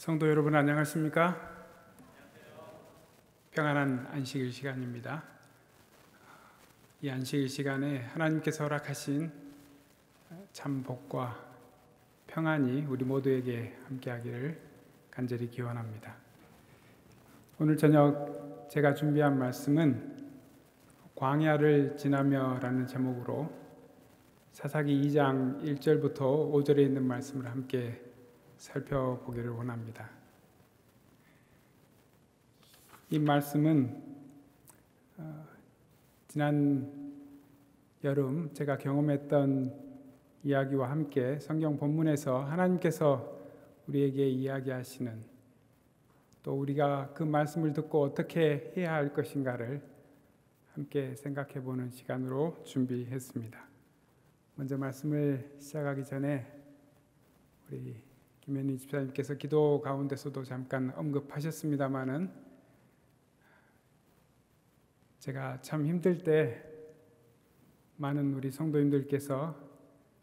성도 여러분 안녕하십니까? 평안한 안식일 시간입니다. 이 안식일 시간에 하나님께서 허락하신 참 복과 평안이 우리 모두에게 함께하기를 간절히 기원합니다. 오늘 저녁 제가 준비한 말씀은 광야를 지나며라는 제목으로 사사기 2장 1절부터 5절에 있는 말씀을 함께 살펴보기를 원합니다. 이 말씀은 지난 여름 제가 경험했던 이야기와 함께 성경 본문에서 하나님께서 우리에게 이야기하시는, 또 우리가 그 말씀을 듣고 어떻게 해야 할 것인가를 함께 생각해 보는 시간으로 준비했습니다. 먼저 말씀을 시작하기 전에 우리 김현희 집사님께서 기도 가운데서도 잠깐 언급하셨습니다마는 제가 참 힘들 때 많은 우리 성도님들께서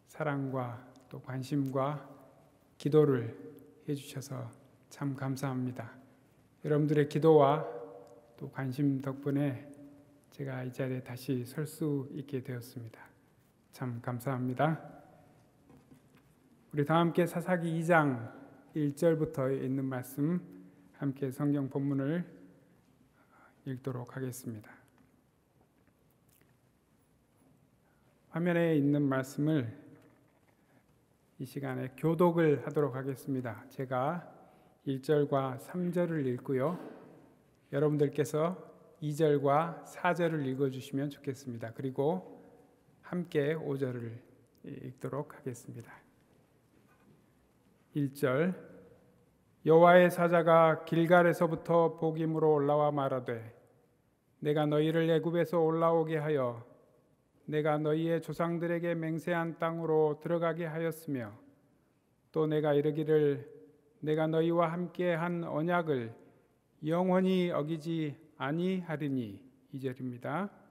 사랑과 또 관심과 기도를 해주셔서 참 감사합니다. 여러분들의 기도와 또 관심 덕분에 제가 이 자리에 다시 설 수 있게 되었습니다. 참 감사합니다. 우리 다 함께 사사기 2장 1절부터 있는 말씀 함께 성경 본문을 읽도록 하겠습니다. 화면에 있는 말씀을 이 시간에 교독을 하도록 하겠습니다. 제가 1절과 3절을 읽고요. 여러분들께서 2절과 4절을 읽어주시면 좋겠습니다. 그리고 함께 5절을 읽도록 하겠습니다. 1절. 여호와의 사자가 길갈에서부터 복임으로 올라와 말하되 내가 너희를 애굽에서 올라오게 하여 내가 너희의 조상들에게 맹세한 땅으로 들어가게 하였으며 또 내가 이르기를 내가 너희와 함께 한 언약을 영원히 어기지 아니하리니. 2절입니다.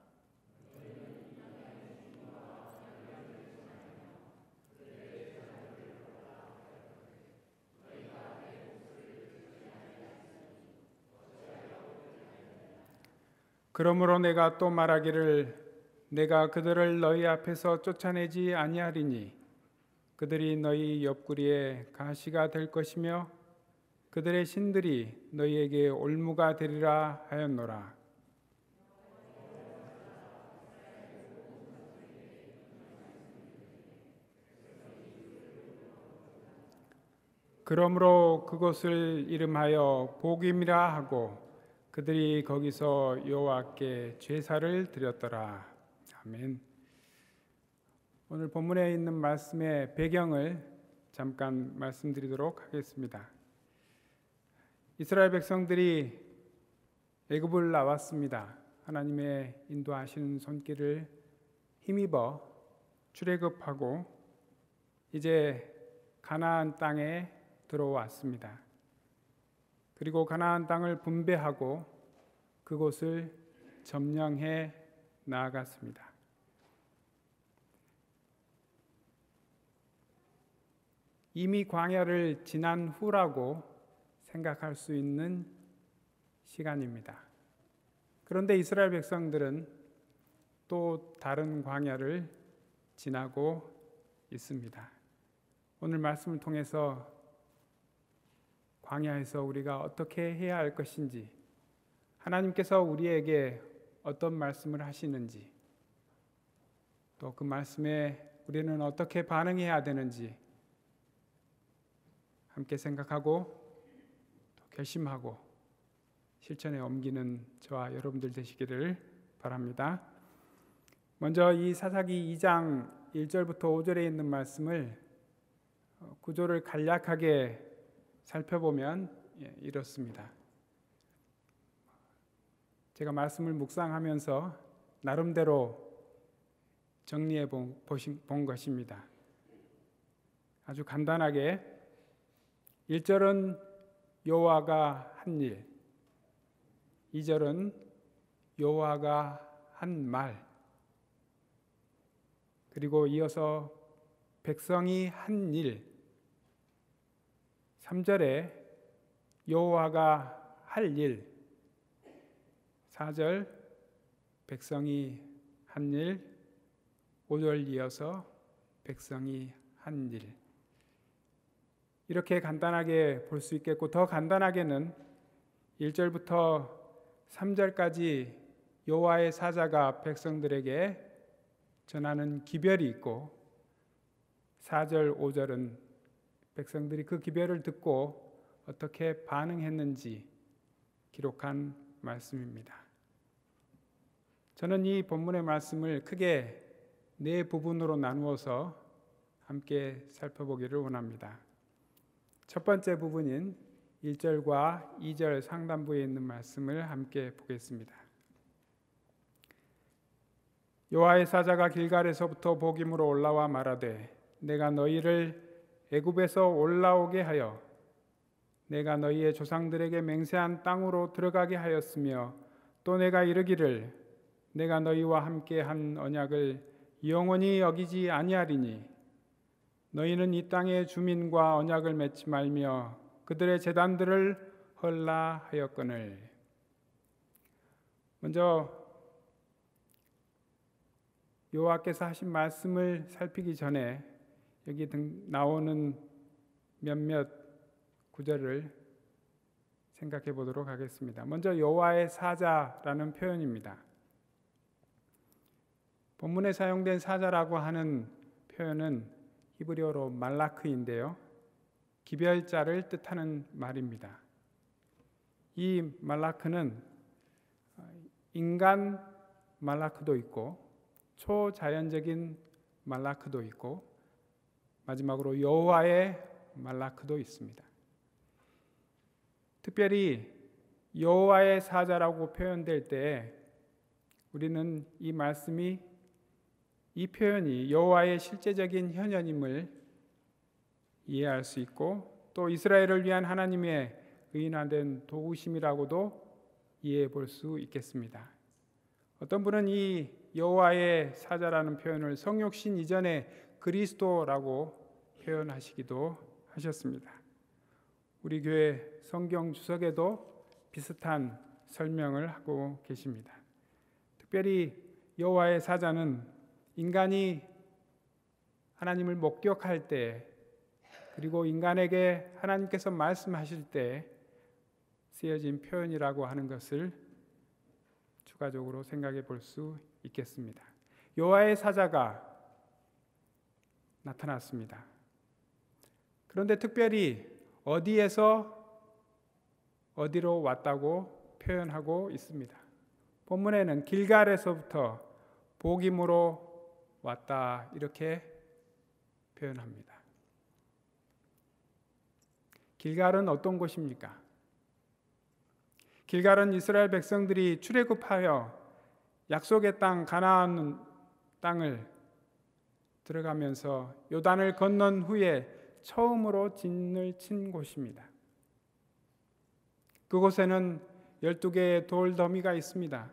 그러므로 내가 또 말하기를 내가 그들을 너희 앞에서 쫓아내지 아니하리니 그들이 너희 옆구리에 가시가 될 것이며 그들의 신들이 너희에게 올무가 되리라 하였노라. 그러므로 그곳을 이름하여 복임이라 하고 그들이 거기서 여호와께 제사를 드렸더라. 아멘. 오늘 본문에 있는 말씀의 배경을 잠깐 말씀드리도록 하겠습니다. 이스라엘 백성들이 애굽을 나왔습니다. 하나님의 인도하시는 손길을 힘입어 출애굽하고 이제 가나안 땅에 들어왔습니다. 그리고 가나안 땅을 분배하고 그곳을 점령해 나아갔습니다. 이미 광야를 지난 후라고 생각할 수 있는 시간입니다. 그런데 이스라엘 백성들은 또 다른 광야를 지나고 있습니다. 오늘 말씀을 통해서 광야에서 우리가 어떻게 해야 할 것인지, 하나님께서 우리에게 어떤 말씀을 하시는지, 또 그 말씀에 우리는 어떻게 반응해야 되는지 함께 생각하고 또 결심하고 실천에 옮기는 저와 여러분들 되시기를 바랍니다. 먼저 이 사사기 2장 1절부터 5절에 있는 말씀을 구조를 간략하게 살펴보면 이렇습니다. 제가 말씀을 묵상하면서 나름대로 정리해 본 것입니다. 아주 간단하게 1절은 여호와가 한 일, 2절은 여호와가 한 말, 그리고 이어서 백성이 한 일, 3절에 여호와가 할 일, 4절 백성이 한 일, 5절 이어서 백성이 한 일. 이렇게 간단하게 볼 수 있겠고, 더 간단하게는 1절부터 3절까지 여호와의 사자가 백성들에게 전하는 기별이 있고, 4절, 5절은 백성들이 그 기별을 듣고 어떻게 반응했는지 기록한 말씀입니다. 저는 이 본문의 말씀을 크게 네 부분으로 나누어서 함께 살펴보기를 원합니다. 첫 번째 부분인 1절과 2절 상단부에 있는 말씀을 함께 보겠습니다. 여호와의 사자가 길갈에서부터 복임으로 올라와 말하되 내가 너희를 애굽에서 올라오게 하여 내가 너희의 조상들에게 맹세한 땅으로 들어가게 하였으며 또 내가 이르기를 내가 너희와 함께 한 언약을 영원히 어기지 아니하리니 너희는 이 땅의 주민과 언약을 맺지 말며 그들의 제단들을 헐라 하였거늘. 먼저 여호와께서 하신 말씀을 살피기 전에 여기 나오는 몇몇 구절을 생각해 보도록 하겠습니다. 먼저 여호와의 사자라는 표현입니다. 본문에 사용된 사자라고 하는 표현은 히브리어로 말라크인데요, 기별자를 뜻하는 말입니다. 이 말라크는 인간 말라크도 있고 초자연적인 말라크도 있고 마지막으로 여호와의 말라크도 있습니다. 특별히 여호와의 사자라고 표현될 때 우리는 이 말씀이, 이 표현이 여호와의 실제적인 현현임을 이해할 수 있고 또 이스라엘을 위한 하나님의 의인화된 도우심이라고도 이해해 볼 수 있겠습니다. 어떤 분은 이 여호와의 사자라는 표현을 성육신 이전의 그리스도라고 표현하시기도 하셨습니다. 우리 교회 성경 주석에도 비슷한 설명을 하고 계십니다. 특별히 여호와의 사자는 인간이 하나님을 목격할 때 그리고 인간에게 하나님께서 말씀하실 때 쓰여진 표현이라고 하는 것을 추가적으로 생각해 볼 수 있겠습니다. 여호와의 사자가 나타났습니다. 그런데 특별히 어디에서 어디로 왔다고 표현하고 있습니다. 본문에는 길갈에서부터 복임으로 왔다 이렇게 표현합니다. 길갈은 어떤 곳입니까? 길갈은 이스라엘 백성들이 출애굽하여 약속의 땅 가나안 땅을 들어가면서 요단을 건넌 후에 처음으로 진을 친 곳입니다. 그곳에는 12개의 돌더미가 있습니다.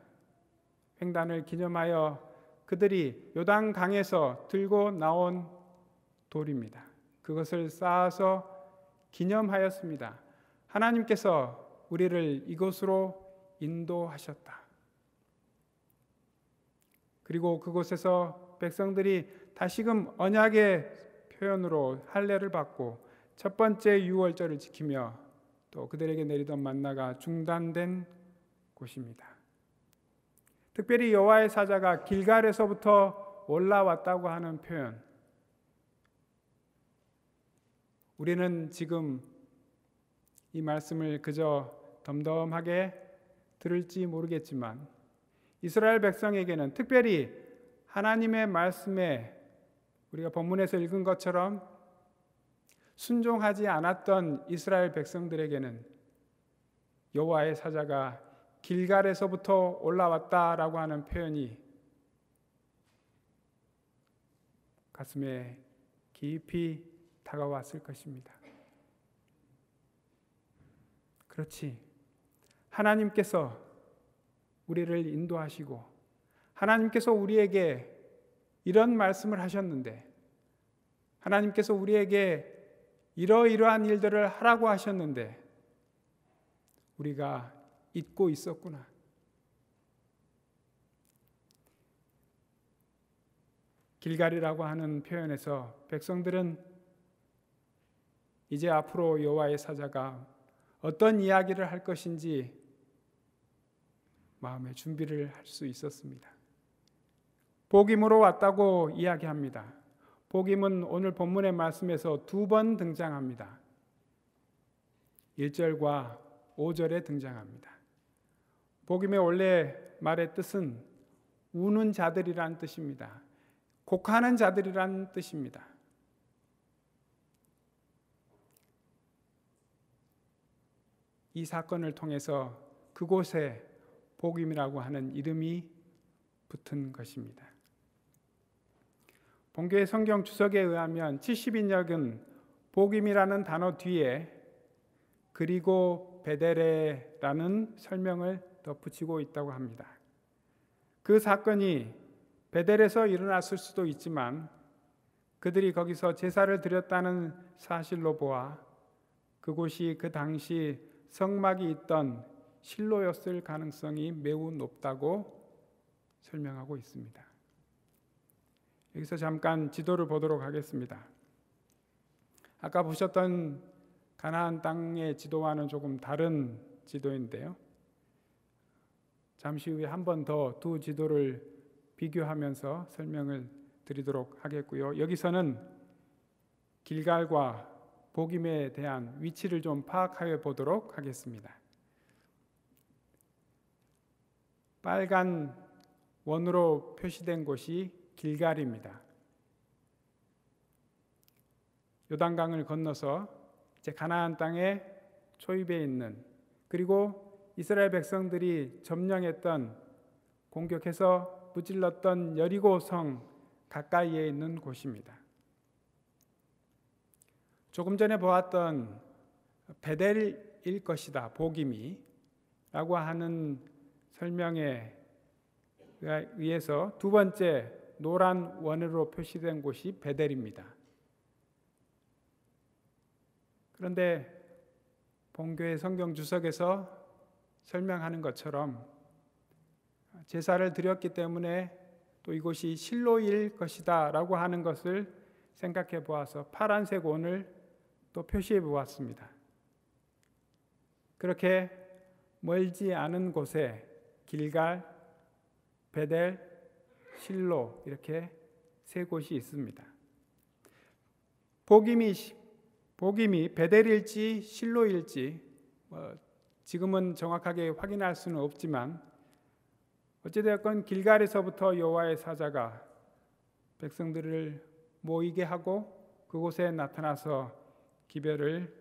횡단을 기념하여 그들이 요단 강에서 들고 나온 돌입니다. 그것을 쌓아서 기념하였습니다. 하나님께서 우리를 이곳으로 인도하셨다. 그리고 그곳에서 백성들이 다시금 언약의 표현으로 할례를 받고 첫 번째 유월절을 지키며 또 그들에게 내리던 만나가 중단된 곳입니다. 특별히 여호와의 사자가 길갈에서부터 올라왔다고 하는 표현, 우리는 지금 이 말씀을 그저 덤덤하게 들을지 모르겠지만 이스라엘 백성에게는 특별히 하나님의 말씀에 우리가 본문에서 읽은 것처럼 순종하지 않았던 이스라엘 백성들에게는 여호와의 사자가 길갈에서부터 올라왔다라고 하는 표현이 가슴에 깊이 다가왔을 것입니다. 그렇지. 하나님께서 우리를 인도하시고 하나님께서 우리에게 이런 말씀을 하셨는데 하나님께서 우리에게 이러이러한 일들을 하라고 하셨는데 우리가 잊고 있었구나. 길갈이라고 하는 표현에서 백성들은 이제 앞으로 여호와의 사자가 어떤 이야기를 할 것인지 마음의 준비를 할 수 있었습니다. 복임으로 왔다고 이야기합니다. 복임은 오늘 본문의 말씀에서 2번 등장합니다. 1절과 5절에 등장합니다. 복임의 원래 말의 뜻은 우는 자들이란 뜻입니다. 곡하는 자들이란 뜻입니다. 이 사건을 통해서 그곳에 복임이라고 하는 이름이 붙은 것입니다. 본교의 성경 주석에 의하면 70인역은 복임이라는 단어 뒤에 그리고 베데레라는 설명을 덧붙이고 있다고 합니다. 그 사건이 베델에서 일어났을 수도 있지만 그들이 거기서 제사를 드렸다는 사실로 보아 그곳이 그 당시 성막이 있던 실로였을 가능성이 매우 높다고 설명하고 있습니다. 여기서 잠깐 지도를 보도록 하겠습니다. 아까 보셨던 가나안 땅의 지도와는 조금 다른 지도인데요. 잠시 후에 한 번 더 두 지도를 비교하면서 설명을 드리도록 하겠고요. 여기서는 길갈과 복임에 대한 위치를 좀 파악하여 보도록 하겠습니다. 빨간 원으로 표시된 곳이 길갈입니다. 요단강을 건너서 이제 가나안 땅에 초입에 있는, 그리고 이스라엘 백성들이 점령했던, 공격해서 무찔렀던 여리고 성 가까이에 있는 곳입니다. 조금 전에 보았던 베델일 것이다, 복임이 라고 하는 설명에 의해서 두 번째 노란 원으로 표시된 곳이 베델입니다. 그런데 본교의 성경 주석에서 설명하는 것처럼 제사를 드렸기 때문에 또 이곳이 실로일 것이다 라고 하는 것을 생각해 보아서 파란색 원을 또 표시해 보았습니다. 그렇게 멀지 않은 곳에 길갈, 베델, 실로 이렇게 세 곳이 있습니다. 복임이 베델일지 실로일지 지금은 정확하게 확인할 수는 없지만 어찌되었건 길갈에서부터 여호와의 사자가 백성들을 모이게 하고 그곳에 나타나서 기별을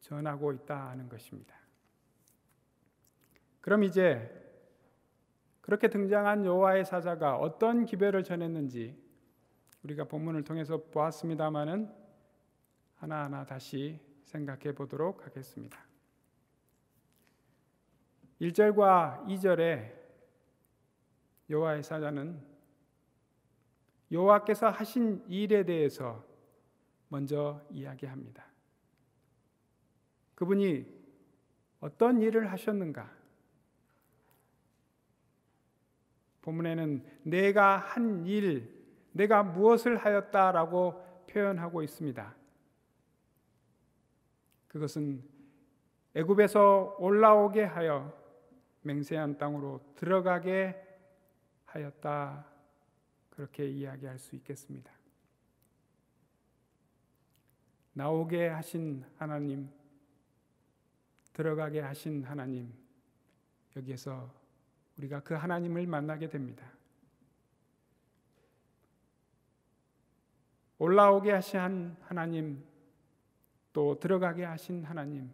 전하고 있다는 것입니다. 그럼 이제 그렇게 등장한 여호와의 사자가 어떤 기별을 전했는지 우리가 본문을 통해서 보았습니다마는 하나하나 다시 생각해 보도록 하겠습니다. 1절과 2절에 여호와의 사자는 여호와께서 하신 일에 대해서 먼저 이야기합니다. 그분이 어떤 일을 하셨는가? 본문에는 내가 한 일, 내가 무엇을 하였다라고 표현하고 있습니다. 그것은 애굽에서 올라오게 하여 맹세한 땅으로 들어가게 하였다, 그렇게 이야기할 수 있겠습니다. 나오게 하신 하나님, 들어가게 하신 하나님, 여기에서 우리가 그 하나님을 만나게 됩니다. 올라오게 하신 하나님, 또 들어가게 하신 하나님,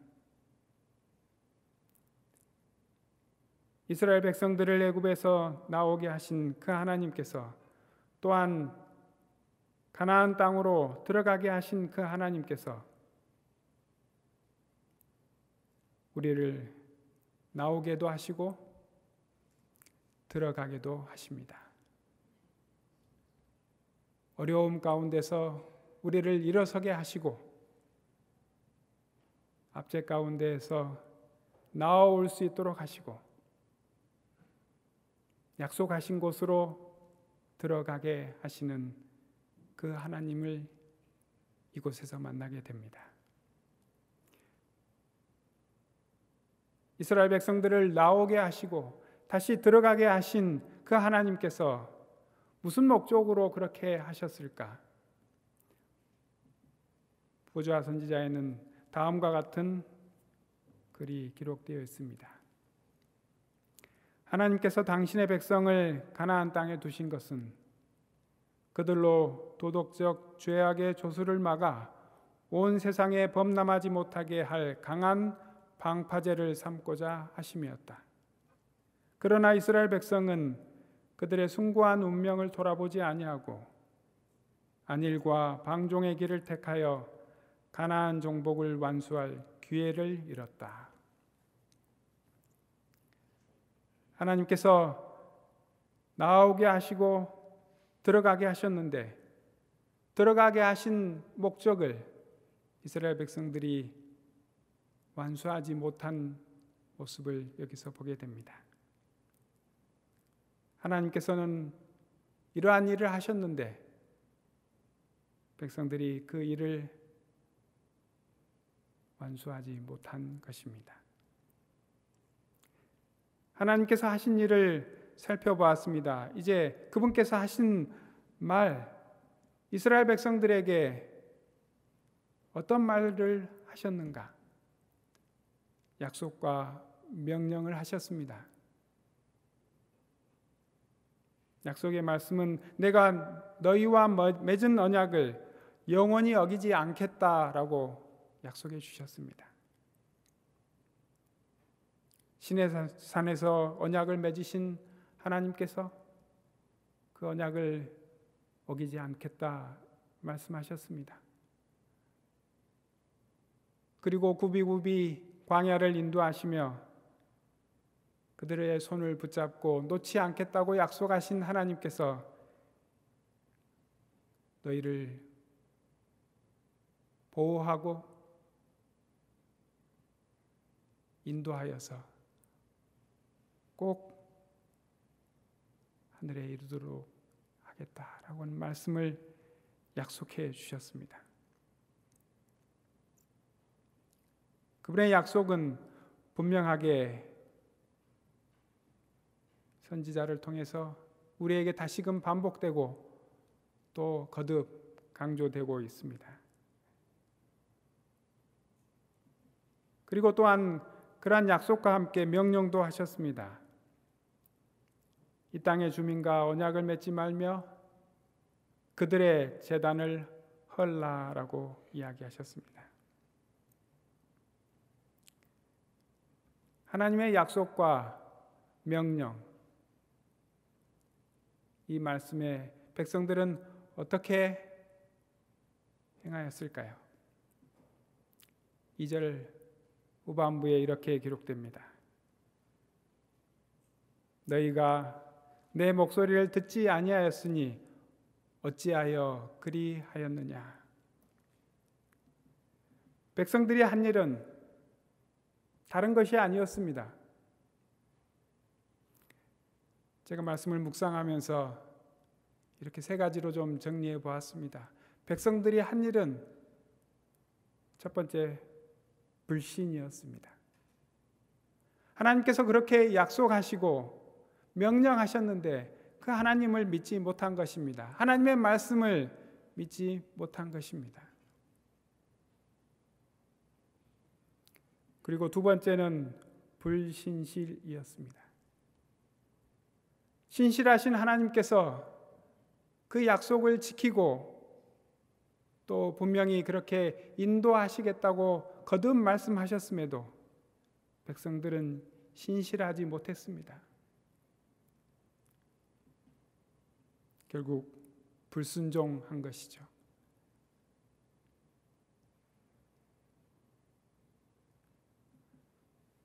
이스라엘 백성들을 애굽에서 나오게 하신 그 하나님께서, 또한 가나안 땅으로 들어가게 하신 그 하나님께서 우리를 나오게도 하시고 들어가게도 하십니다. 어려움 가운데서 우리를 일어서게 하시고 압제 가운데에서 나아올 수 있도록 하시고 약속하신 곳으로 들어가게 하시는 그 하나님을 이곳에서 만나게 됩니다. 이스라엘 백성들을 나오게 하시고 다시 들어가게 하신 그 하나님께서 무슨 목적으로 그렇게 하셨을까? 보좌 선지자에는 다음과 같은 글이 기록되어 있습니다. 하나님께서 당신의 백성을 가나안 땅에 두신 것은 그들로 도덕적 죄악의 조수를 막아 온 세상에 범람하지 못하게 할 강한 방파제를 삼고자 하심이었다. 그러나 이스라엘 백성은 그들의 숭고한 운명을 돌아보지 아니하고 안일과 방종의 길을 택하여 가나안 정복을 완수할 기회를 잃었다. 하나님께서 나오게 하시고 들어가게 하셨는데 들어가게 하신 목적을 이스라엘 백성들이 완수하지 못한 모습을 여기서 보게 됩니다. 하나님께서는 이러한 일을 하셨는데 백성들이 그 일을 완수하지 못한 것입니다. 하나님께서 하신 일을 살펴보았습니다. 이제 그분께서 하신 말, 이스라엘 백성들에게 어떤 말을 하셨는가? 약속과 명령을 하셨습니다. 약속의 말씀은 내가 너희와 맺은 언약을 영원히 어기지 않겠다라고 약속해 주셨습니다. 신의 산에서 언약을 맺으신 하나님께서 그 언약을 어기지 않겠다 말씀하셨습니다. 그리고 굽이굽이 광야를 인도하시며 그들의 손을 붙잡고 놓지 않겠다고 약속하신 하나님께서 너희를 보호하고 인도하여서 꼭 하늘에 이르도록 하겠다라고 하는 말씀을 약속해 주셨습니다. 그분의 약속은 분명하게 선지자를 통해서 우리에게 다시금 반복되고 또 거듭 강조되고 있습니다. 그리고 또한 그러한 약속과 함께 명령도 하셨습니다. 이 땅의 주민과 언약을 맺지 말며 그들의 제단을 헐라라고 이야기하셨습니다. 하나님의 약속과 명령, 이 말씀에 백성들은 어떻게 행하였을까요? 2절 후반부에 이렇게 기록됩니다. 너희가 내 목소리를 듣지 아니하였으니 어찌하여 그리하였느냐. 백성들이 한 일은 다른 것이 아니었습니다. 제가 말씀을 묵상하면서 이렇게 세 가지로 좀 정리해 보았습니다. 백성들이 한 일은 첫 번째, 불신이었습니다. 하나님께서 그렇게 약속하시고 명령하셨는데 그 하나님을 믿지 못한 것입니다. 하나님의 말씀을 믿지 못한 것입니다. 그리고 두 번째는 불신실이었습니다. 신실하신 하나님께서 그 약속을 지키고 또 분명히 그렇게 인도하시겠다고 거듭 말씀하셨음에도 백성들은 신실하지 못했습니다. 결국 불순종한 것이죠.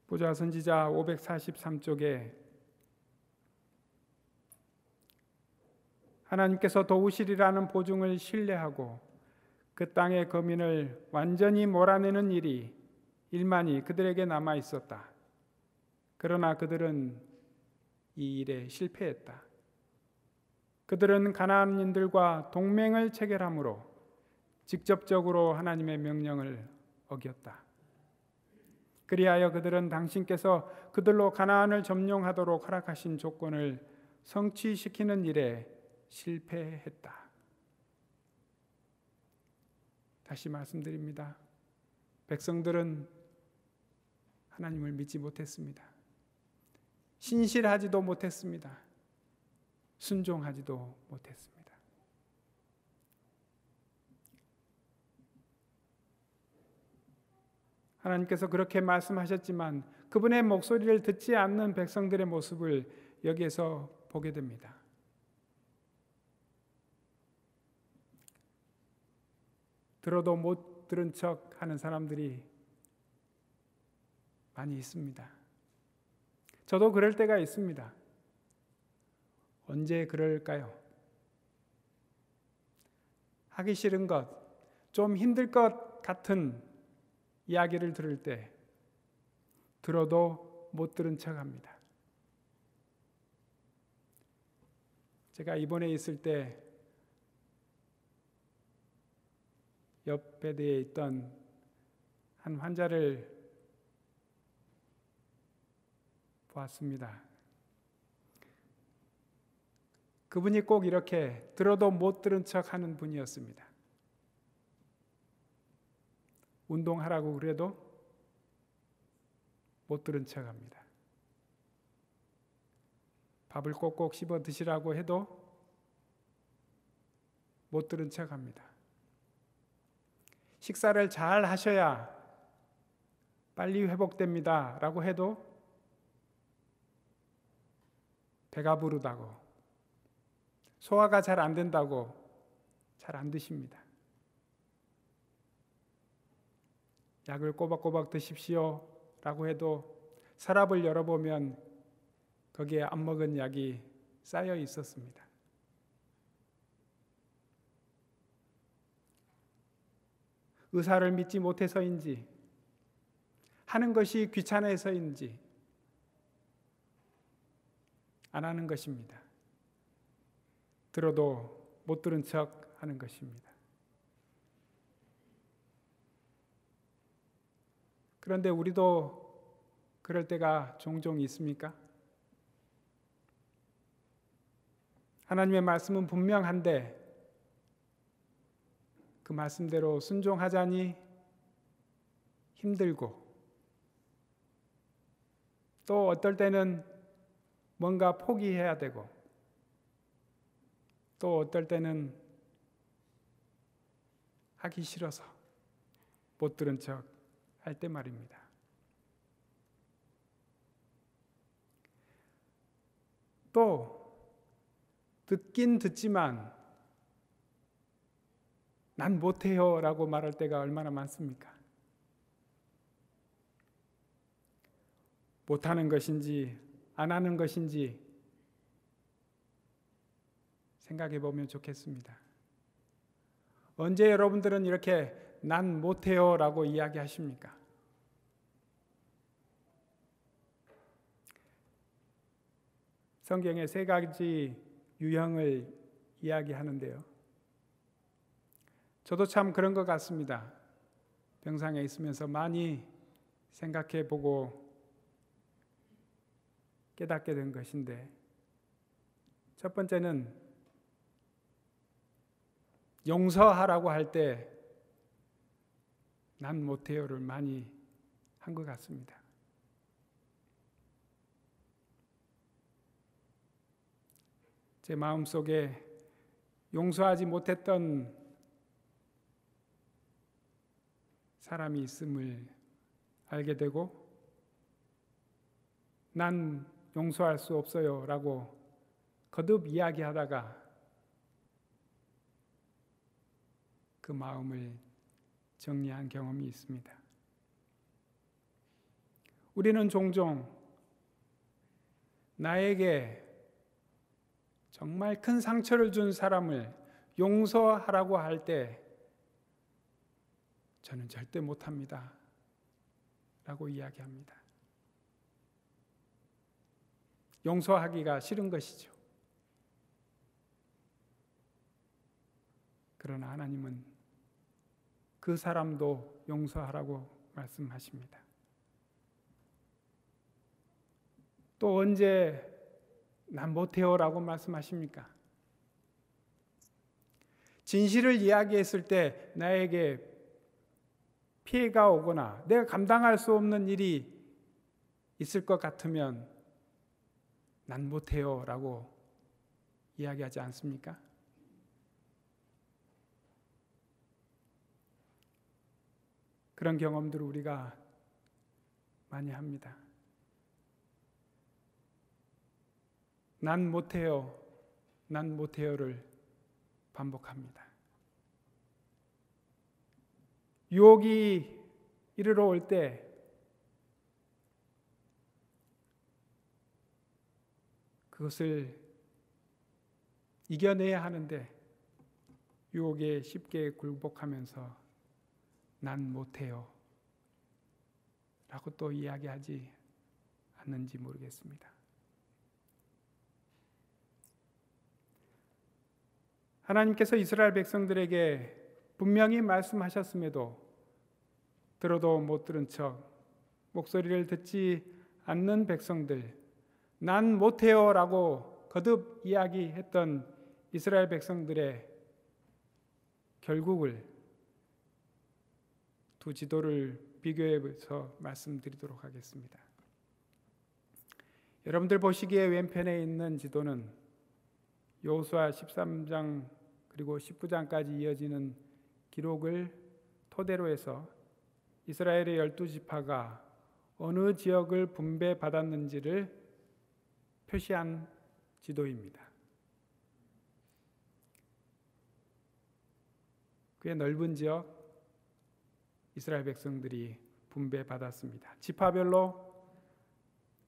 보좌 선지자 543쪽에 하나님께서 도우시리라는 보증을 신뢰하고 그 땅의 거민을 완전히 몰아내는 일만이 그들에게 남아 있었다. 그러나 그들은 이 일에 실패했다. 그들은 가나안인들과 동맹을 체결함으로 직접적으로 하나님의 명령을 어겼다. 그리하여 그들은 당신께서 그들로 가나안을 점령하도록 허락하신 조건을 성취시키는 일에 실패했다. 다시 말씀드립니다. 백성들은 하나님을 믿지 못했습니다. 신실하지도 못했습니다. 순종하지도 못했습니다. 하나님께서 그렇게 말씀하셨지만 그분의 목소리를 듣지 않는 백성들의 모습을 여기에서 보게 됩니다. 들어도 못 들은 척 하는 사람들이 많이 있습니다. 저도 그럴 때가 있습니다. 언제 그럴까요? 하기 싫은 것, 좀 힘들 것 같은 이야기를 들을 때 들어도 못 들은 척 합니다. 제가 입원해 있을 때 옆 베드에 있던 한 환자를 보았습니다. 그분이 꼭 이렇게 들어도 못 들은 척 하는 분이었습니다. 운동하라고 그래도 못 들은 척 합니다. 밥을 꼭꼭 씹어 드시라고 해도 못 들은 척 합니다. 식사를 잘 하셔야 빨리 회복됩니다 라고 해도 배가 부르다고, 소화가 잘 안 된다고 잘 안 드십니다. 약을 꼬박꼬박 드십시오 라고 해도 서랍을 열어보면 거기에 안 먹은 약이 쌓여 있었습니다. 의사를 믿지 못해서인지, 하는 것이 귀찮아서인지 안 하는 것입니다. 들어도 못 들은 척 하는 것입니다. 그런데 우리도 그럴 때가 종종 있습니까? 하나님의 말씀은 분명한데 그 말씀대로 순종하자니 힘들고, 또 어떨 때는 뭔가 포기해야 되고, 또 어떨 때는 하기 싫어서 못 들은 척 할 때 말입니다. 또 듣긴 듣지만 난 못해요 라고 말할 때가 얼마나 많습니까? 못하는 것인지 안 하는 것인지 생각해 보면 좋겠습니다. 언제 여러분들은 이렇게 난 못해요 라고 이야기하십니까? 성경에 세 가지 유형을 이야기하는데요. 저도 참 그런 것 같습니다. 병상에 있으면서 많이 생각해 보고 깨닫게 된 것인데, 첫 번째는 용서하라고 할 때 난 못해요를 많이 한 것 같습니다. 제 마음속에 용서하지 못했던 사람이 있음을 알게 되고, 난 용서할 수 없어요 라고 거듭 이야기하다가 그 마음을 정리한 경험이 있습니다. 우리는 종종 나에게 정말 큰 상처를 준 사람을 용서하라고 할 때 저는 절대 못합니다 라고 이야기합니다. 용서하기가 싫은 것이죠. 그러나 하나님은 그 사람도 용서하라고 말씀하십니다. 또 언제 난 못해요라고 말씀하십니까? 진실을 이야기했을 때 나에게 피해가 오거나 내가 감당할 수 없는 일이 있을 것 같으면 난 못해요라고 이야기하지 않습니까? 그런 경험들을 우리가 많이 합니다. 난 못해요, 난 못해요를 반복합니다. 유혹이 이르러 올 때 그것을 이겨내야 하는데 유혹에 쉽게 굴복하면서 난 못해요 라고 또 이야기하지 않는지 모르겠습니다. 하나님께서 이스라엘 백성들에게 분명히 말씀하셨음에도 들어도 못 들은 척 목소리를 듣지 않는 백성들, 난 못해요 라고 거듭 이야기했던 이스라엘 백성들의 결국을 두 지도를 비교해서 말씀드리도록 하겠습니다. 여러분들 보시기에 왼편에 있는 지도는 여호수아 13장 그리고 19장까지 이어지는 기록을 토대로 해서 이스라엘의 12지파가 어느 지역을 분배받았는지를 표시한 지도입니다. 꽤 넓은 지역 이스라엘 백성들이 분배받았습니다. 지파별로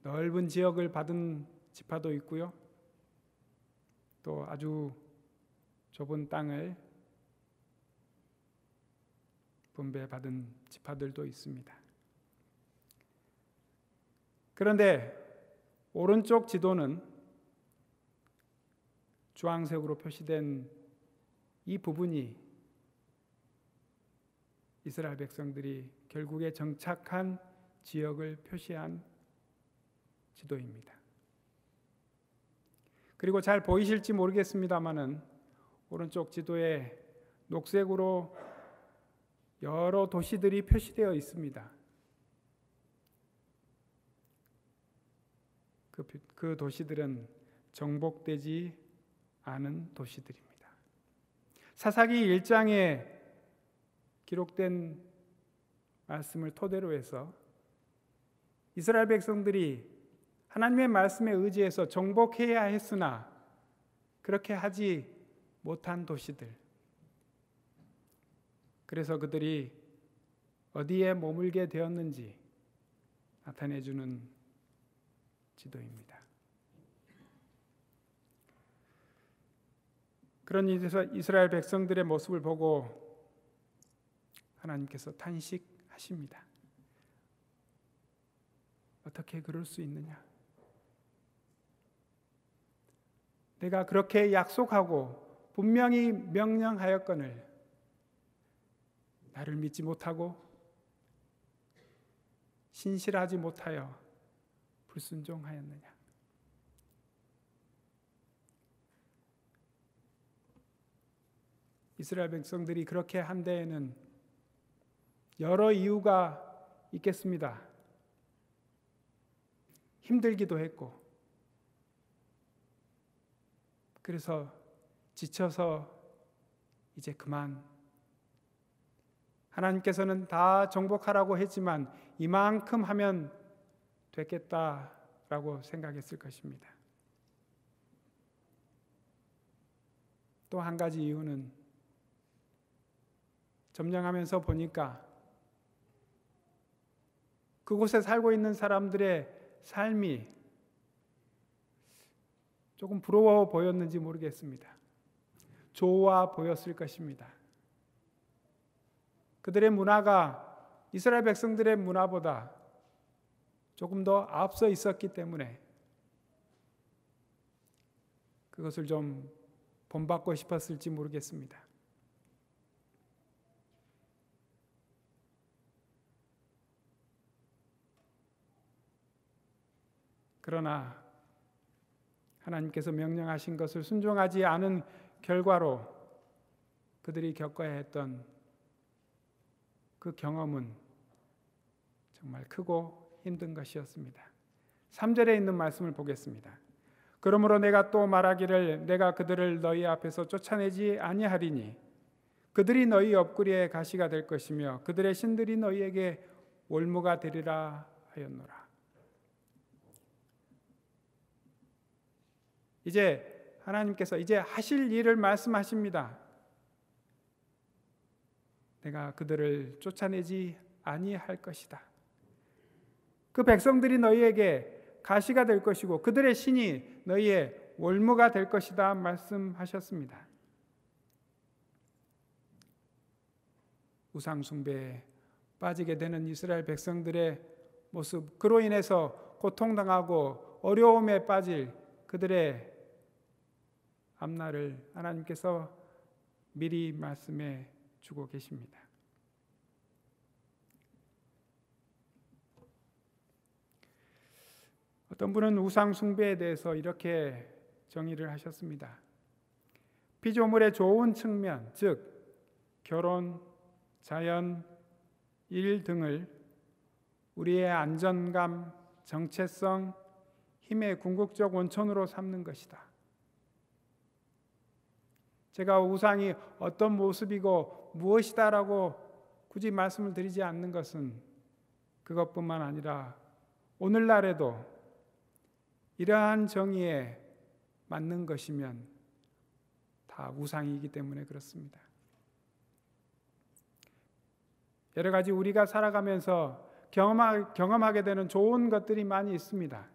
넓은 지역을 받은 지파도 있고요. 또 아주 좁은 땅을 분배받은 지파들도 있습니다. 그런데 오른쪽 지도는 주황색으로 표시된 이 부분이 이스라엘 백성들이 결국에 정착한 지역을 표시한 지도입니다. 그리고 잘 보이실지 모르겠습니다만은 오른쪽 지도에 녹색으로 여러 도시들이 표시되어 있습니다. 그 도시들은 정복되지 않은 도시들입니다. 사사기 1장에 기록된 말씀을 토대로 해서 이스라엘 백성들이 하나님의 말씀에 의지해서 정복해야 했으나 그렇게 하지 못한 도시들, 그래서 그들이 어디에 머물게 되었는지 나타내주는 지도입니다. 그런 이스라엘 백성들의 모습을 보고 하나님께서 탄식하십니다. 어떻게 그럴 수 있느냐? 내가 그렇게 약속하고 분명히 명령하였거늘 나를 믿지 못하고 신실하지 못하여 불순종하였느냐? 이스라엘 백성들이 그렇게 한 데에는 여러 이유가 있겠습니다. 힘들기도 했고, 그래서 지쳐서 이제 그만, 하나님께서는 다 정복하라고 했지만 이만큼 하면 됐겠다라고 생각했을 것입니다. 또 한 가지 이유는 점령하면서 보니까 그곳에 살고 있는 사람들의 삶이 조금 부러워 보였는지 모르겠습니다. 좋아 보였을 것입니다. 그들의 문화가 이스라엘 백성들의 문화보다 조금 더 앞서 있었기 때문에 그것을 좀 본받고 싶었을지 모르겠습니다. 그러나 하나님께서 명령하신 것을 순종하지 않은 결과로 그들이 겪어야 했던 그 경험은 정말 크고 힘든 것이었습니다. 3절에 있는 말씀을 보겠습니다. 그러므로 내가 또 말하기를 내가 그들을 너희 앞에서 쫓아내지 아니하리니 그들이 너희 옆구리에 가시가 될 것이며 그들의 신들이 너희에게 올무가 되리라 하였노라. 이제 하나님께서 이제 하실 일을 말씀하십니다. 내가 그들을 쫓아내지 아니할 것이다. 그 백성들이 너희에게 가시가 될 것이고 그들의 신이 너희의 올무가 될 것이다 말씀하셨습니다. 우상 숭배에 빠지게 되는 이스라엘 백성들의 모습, 그로 인해서 고통당하고 어려움에 빠질 그들의 앞날을 하나님께서 미리 말씀해 주고 계십니다. 어떤 분은 우상 숭배에 대해서 이렇게 정의를 하셨습니다. 피조물의 좋은 측면, 즉 결혼, 자연, 일 등을 우리의 안전감, 정체성, 힘의 궁극적 원천으로 삼는 것이다. 제가 우상이 어떤 모습이고 무엇이다라고 굳이 말씀을 드리지 않는 것은 그것뿐만 아니라 오늘날에도 이러한 정의에 맞는 것이면 다 우상이기 때문에 그렇습니다. 여러 가지 우리가 살아가면서 경험하게 되는 좋은 것들이 많이 있습니다.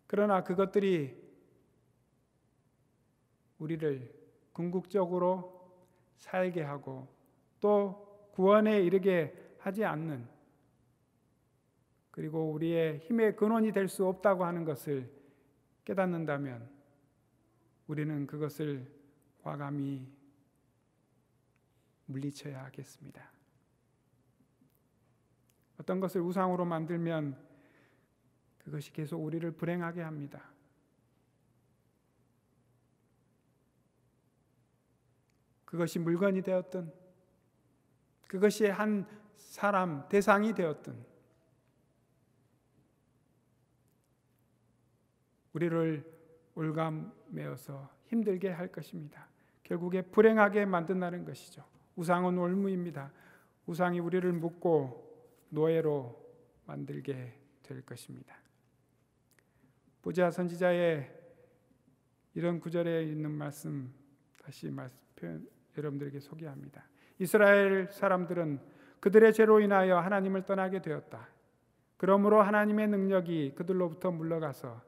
그러나 그것들이 우리를 궁극적으로 살게 하고 또 구원에 이르게 하지 않는, 그리고 우리의 힘의 근원이 될 수 없다고 하는 것을 깨닫는다면 우리는 그것을 과감히 물리쳐야 하겠습니다. 어떤 것을 우상으로 만들면 그것이 계속 우리를 불행하게 합니다. 그것이 물건이 되었든 그것이 한 사람, 대상이 되었든 우리를 올가매어서 힘들게 할 것입니다. 결국에 불행하게 만든다는 것이죠. 우상은 올무입니다. 우상이 우리를 묶고 노예로 만들게 될 것입니다. 보자 선지자의 이런 구절에 있는 말씀 다시 표현 여러분들에게 소개합니다. 이스라엘 사람들은 그들의 죄로 인하여 하나님을 떠나게 되었다. 그러므로 하나님의 능력이 그들로부터 물러가서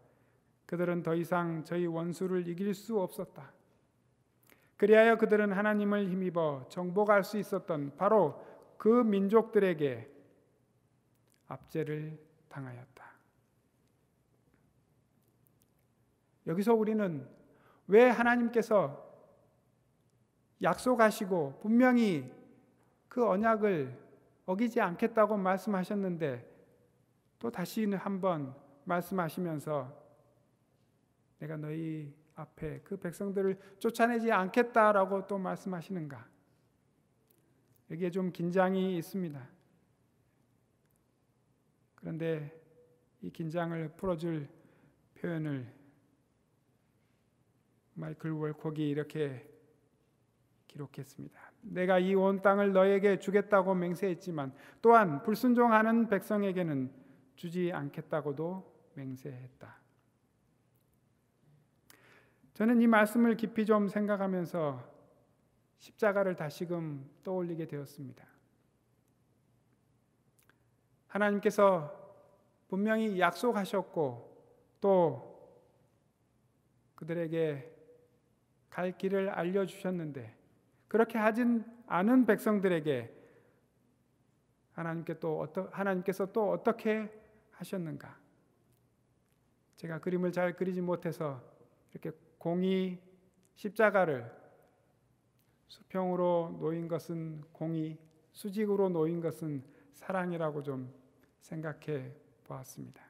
그들은 더 이상 저희 원수를 이길 수 없었다. 그리하여 그들은 하나님을 힘입어 정복할 수 있었던 바로 그 민족들에게 압제를 당하였다. 여기서 우리는 왜 하나님께서 약속하시고 분명히 그 언약을 어기지 않겠다고 말씀하셨는데 또 다시 한번 말씀하시면서 내가 너희 앞에 그 백성들을 쫓아내지 않겠다라고 또 말씀하시는가? 여기에 좀 긴장이 있습니다. 그런데 이 긴장을 풀어줄 표현을 마이클 월콕이 이렇게 기록했습니다. 내가 이 온 땅을 너에게 주겠다고 맹세했지만 또한 불순종하는 백성에게는 주지 않겠다고도 맹세했다. 저는 이 말씀을 깊이 좀 생각하면서 십자가를 다시금 떠올리게 되었습니다. 하나님께서 분명히 약속하셨고 또 그들에게 갈 길을 알려주셨는데 그렇게 하진 않은 백성들에게 하나님께서 또 어떻게 하셨는가? 제가 그림을 잘 그리지 못해서 이렇게 공의, 십자가를 수평으로 놓인 것은 공의, 수직으로 놓인 것은 사랑이라고 좀 생각해 보았습니다.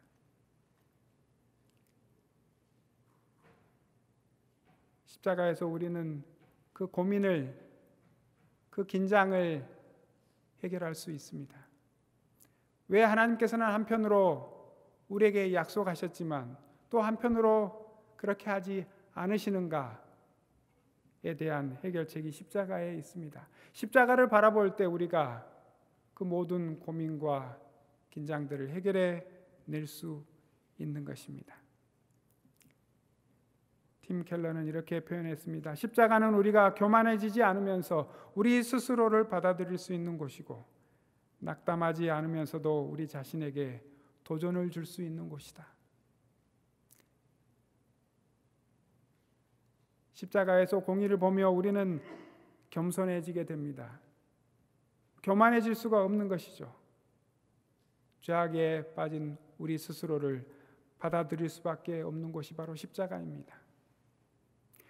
십자가에서 우리는 그 고민을, 그 긴장을 해결할 수 있습니다. 왜 하나님께서는 한편으로 우리에게 약속하셨지만 또 한편으로 그렇게 하지 않으시는가에 대한 해결책이 십자가에 있습니다. 십자가를 바라볼 때 우리가 그 모든 고민과 긴장들을 해결해 낼 수 있는 것입니다. 팀 켈러는 이렇게 표현했습니다. 십자가는 우리가 교만해지지 않으면서 우리 스스로를 받아들일 수 있는 곳이고 낙담하지 않으면서도 우리 자신에게 도전을 줄 수 있는 곳이다. 십자가에서 공의를 보며 우리는 겸손해지게 됩니다. 교만해질 수가 없는 것이죠. 죄악에 빠진 우리 스스로를 받아들일 수밖에 없는 곳이 바로 십자가입니다.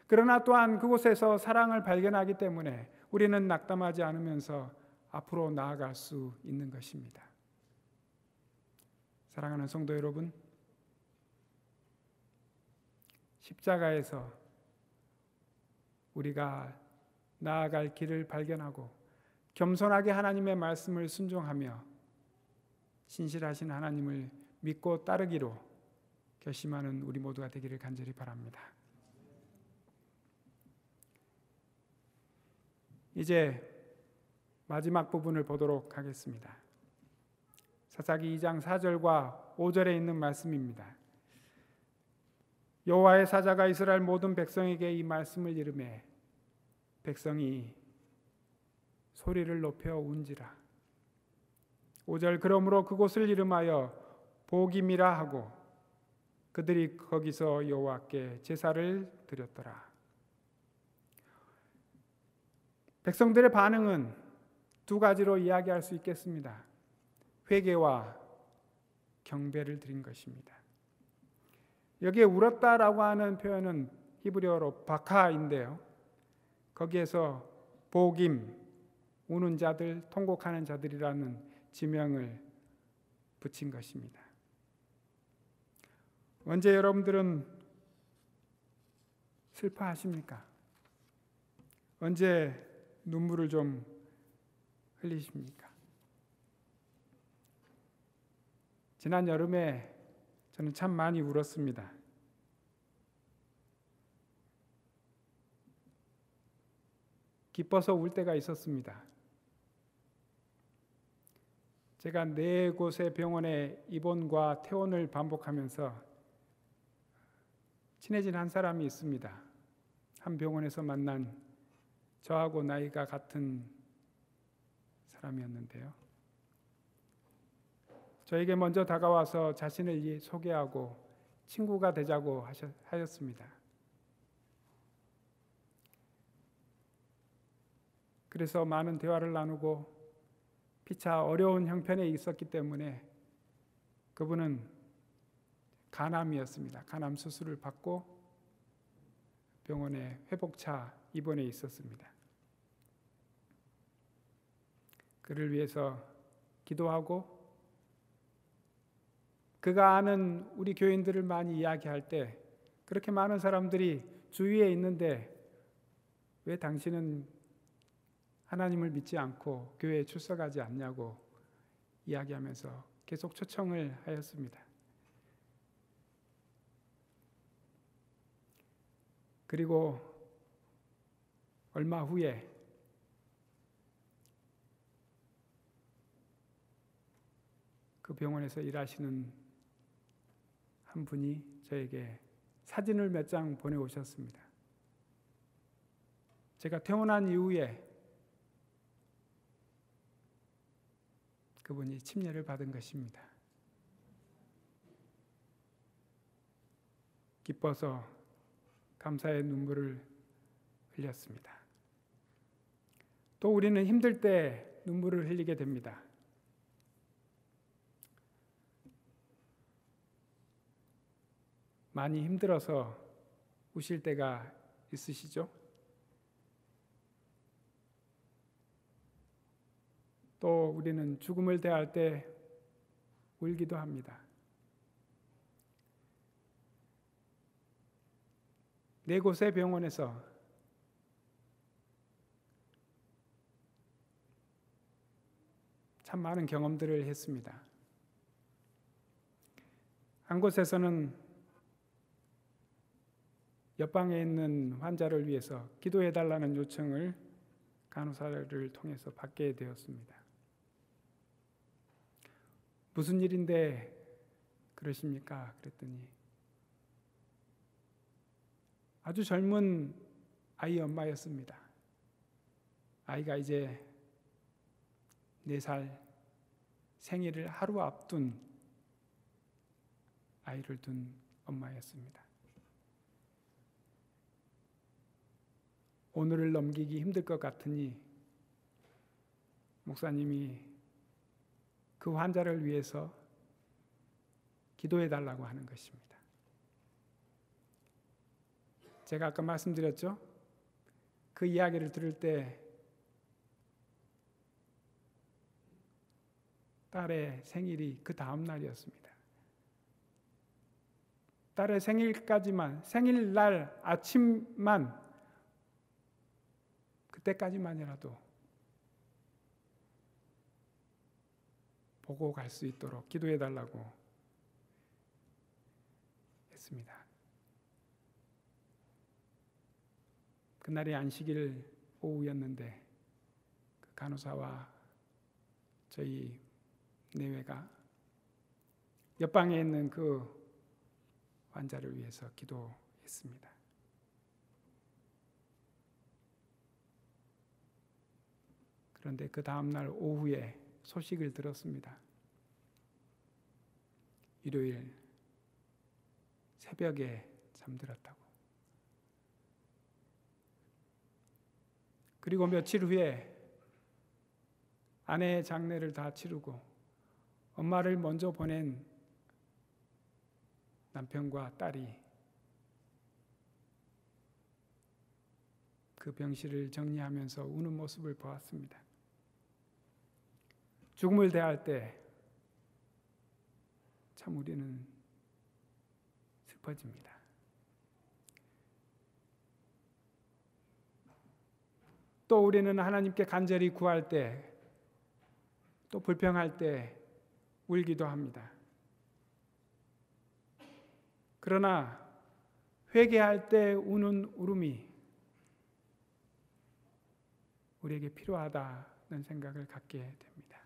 그러나 또한 그곳에서 사랑을 발견하기 때문에 우리는 낙담하지 않으면서 앞으로 나아갈 수 있는 것입니다. 사랑하는 성도 여러분, 십자가에서 우리가 나아갈 길을 발견하고 겸손하게 하나님의 말씀을 순종하며 신실하신 하나님을 믿고 따르기로 결심하는 우리 모두가 되기를 간절히 바랍니다. 이제 마지막 부분을 보도록 하겠습니다. 사사기 2장 4절과 5절에 있는 말씀입니다. 여호와의 사자가 이스라엘 모든 백성에게 이 말씀을 이르매 백성이 소리를 높여 운지라. 5절 그러므로 그곳을 이름하여 보김이라 하고 그들이 거기서 여호와께 제사를 드렸더라. 백성들의 반응은 두 가지로 이야기할 수 있겠습니다. 회개와 경배를 드린 것입니다. 여기에 울었다라고 하는 표현은 히브리어로 바카인데요. 거기에서 보김, 우는 자들, 통곡하는 자들이라는 지명을 붙인 것입니다. 언제 여러분들은 슬퍼하십니까? 언제 눈물을 좀 흘리십니까? 지난 여름에 저는 참 많이 울었습니다. 기뻐서 울 때가 있었습니다. 제가 4곳의 병원에 입원과 퇴원을 반복하면서 친해진 한 사람이 있습니다. 한 병원에서 만난 저하고 나이가 같은 사람이었는데요. 저에게 먼저 다가와서 자신을 소개하고 친구가 되자고 하였습니다. 그래서 많은 대화를 나누고 피차 어려운 형편에 있었기 때문에 그분은 간암이었습니다. 간암 수술을 받고 병원에 회복차 입원해 있었습니다. 그를 위해서 기도하고 그가 아는 우리 교인들을 많이 이야기할 때 그렇게 많은 사람들이 주위에 있는데 왜 당신은 하나님을 믿지 않고 교회에 출석하지 않냐고 이야기하면서 계속 초청을 하였습니다. 그리고 얼마 후에 그 병원에서 일하시는 한 분이 저에게 사진을 몇 장 보내오셨습니다. 제가 퇴원한 이후에 그분이 침례를 받은 것입니다. 기뻐서 감사의 눈물을 흘렸습니다. 또 우리는 힘들 때 눈물을 흘리게 됩니다. 많이 힘들어서 우실 때가 있으시죠? 또 우리는 죽음을 대할 때 울기도 합니다. 네 곳의 병원에서 참 많은 경험들을 했습니다. 한 곳에서는 옆방에 있는 환자를 위해서 기도해달라는 요청을 간호사를 통해서 받게 되었습니다. 무슨 일인데 그러십니까? 그랬더니 아주 젊은 아이 엄마였습니다. 아이가 이제 4살 생일을 하루 앞둔 아이를 둔 엄마였습니다. 오늘을 넘기기 힘들 것 같으니 목사님이 그 환자를 위해서 기도해 달라고 하는 것입니다. 제가 아까 말씀드렸죠? 그 이야기를 들을 때 딸의 생일이 그 다음 날이었습니다. 딸의 생일날 아침만, 그때까지만이라도 보고 갈 수 있도록 기도해 달라고 했습니다. 그날이 안식일 오후였는데 그 간호사와 저희 내외가 옆방에 있는 그 환자를 위해서 기도했습니다. 그런데 그 다음날 오후에 소식을 들었습니다. 일요일 새벽에 잠들었다고. 그리고 며칠 후에 아내의 장례를 다 치르고 엄마를 먼저 보낸 남편과 딸이 그 병실을 정리하면서 우는 모습을 보았습니다. 죽음을 대할 때 참 우리는 슬퍼집니다. 또 우리는 하나님께 간절히 구할 때, 또 불평할 때 울기도 합니다. 그러나 회개할 때 우는 울음이 우리에게 필요하다는 생각을 갖게 됩니다.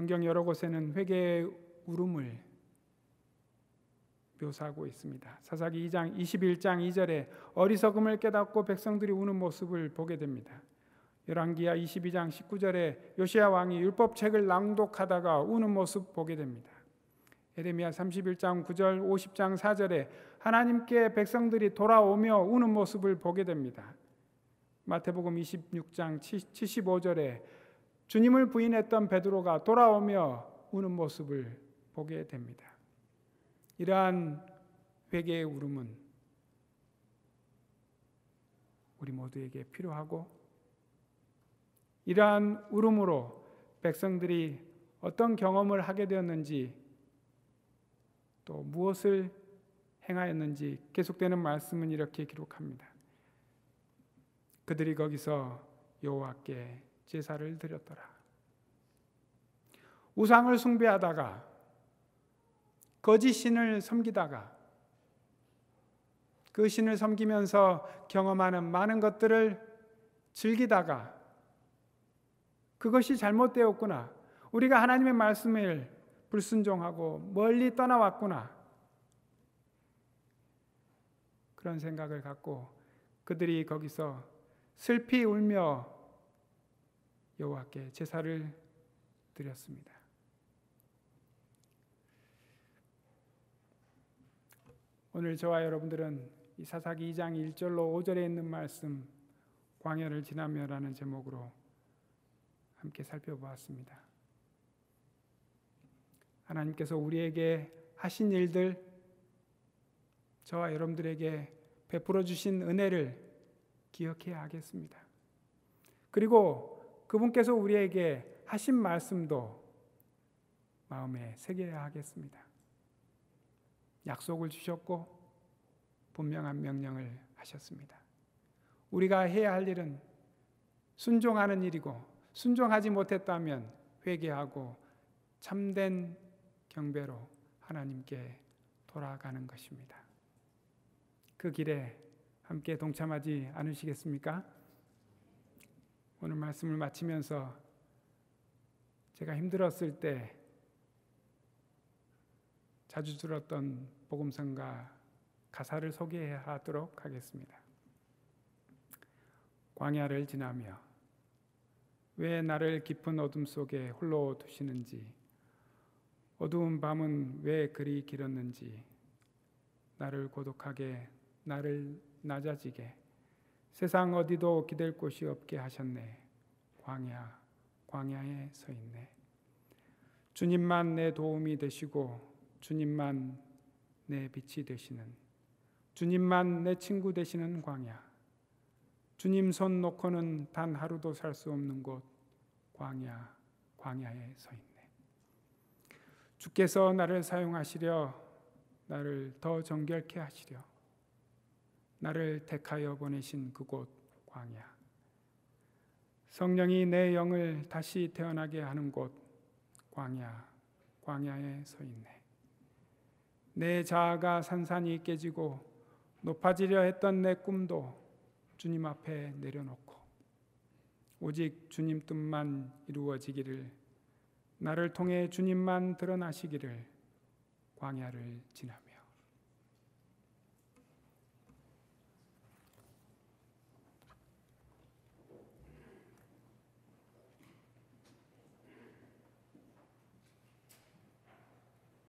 성경 여러 곳에는 회개의 울음을 묘사하고 있습니다. 사사기 2장 21장 2절에 어리석음을 깨닫고 백성들이 우는 모습을 보게 됩니다. 열왕기하 22장 19절에 요시야 왕이 율법책을 낭독하다가 우는 모습 보게 됩니다. 예레미야 31장 9절 50장 4절에 하나님께 백성들이 돌아오며 우는 모습을 보게 됩니다. 마태복음 26장 75절에 주님을 부인했던 베드로가 돌아오며 우는 모습을 보게 됩니다. 이러한 회개의 울음은 우리 모두에게 필요하고, 이러한 울음으로 백성들이 어떤 경험을 하게 되었는지, 또 무엇을 행하였는지 계속되는 말씀은 이렇게 기록합니다. 그들이 거기서 여호와께 제사를 드렸더라. 우상을 숭배하다가, 거짓 신을 섬기다가, 그 신을 섬기면서 경험하는 많은 것들을 즐기다가 그것이 잘못되었구나, 우리가 하나님의 말씀을 불순종하고 멀리 떠나왔구나, 그런 생각을 갖고 그들이 거기서 슬피 울며 여호와께 제사를 드렸습니다. 오늘 저와 여러분들은 이 사사기 2장 1절로 5절에 있는 말씀, 광야를 지나며라는 제목으로 함께 살펴보았습니다. 하나님께서 우리에게 하신 일들, 저와 여러분들에게 베풀어 주신 은혜를 기억해야 하겠습니다. 그리고 그분께서 우리에게 하신 말씀도 마음에 새겨야 하겠습니다. 약속을 주셨고 분명한 명령을 하셨습니다. 우리가 해야 할 일은 순종하는 일이고, 순종하지 못했다면 회개하고 참된 경배로 하나님께 돌아가는 것입니다. 그 길에 함께 동참하지 않으시겠습니까? 오늘 말씀을 마치면서 제가 힘들었을 때 자주 들었던 복음성가 가사를 소개하도록 하겠습니다. 광야를 지나며 왜 나를 깊은 어둠 속에 홀로 두시는지, 어두운 밤은 왜 그리 길었는지, 나를 고독하게, 나를 낮아지게, 세상 어디도 기댈 곳이 없게 하셨네. 광야에 서 있네. 주님만 내 도움이 되시고, 주님만 내 빛이 되시는, 주님만 내 친구 되시는 광야. 주님 손 놓고는 단 하루도 살 수 없는 곳, 광야에 서 있네. 주께서 나를 사용하시려, 나를 더 정결케 하시려, 나를 택하여 보내신 그곳 광야. 성령이 내 영을 다시 태어나게 하는 곳 광야에 서 있네. 내 자아가 산산이 깨지고 높아지려 했던 내 꿈도 주님 앞에 내려놓고 오직 주님 뜻만 이루어지기를, 나를 통해 주님만 드러나시기를 광야를 지납니다.